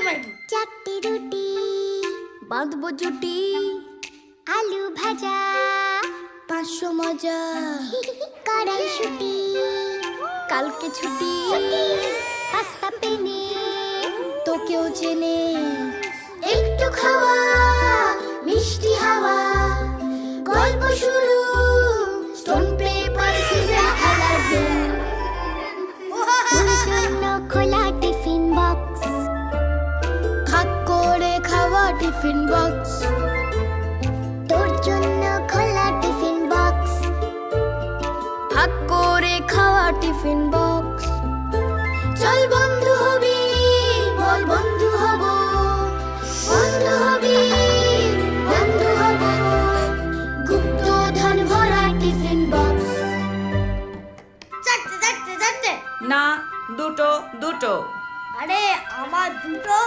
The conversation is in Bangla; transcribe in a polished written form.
চারটি রুটি বাঁধবো জুটি, আলু ভাজা 500 মজা, কড়াইশুঁটি কালকে ছুটি, পাস্তা পেনে তোকেও চেনে। একটু খাওয়া মিষ্টি হাওয়া গল্প শুরু স্টোন পেপার সিজার অ্যালার্জেন তোর জন্য খোলা টিফিন বক্স ভাগ করে খাওয়া টিফিন বক্স, তোর জন্য খোলা টিফিন বক্স ভাগ করে খাওয়া টিফিন বক্স।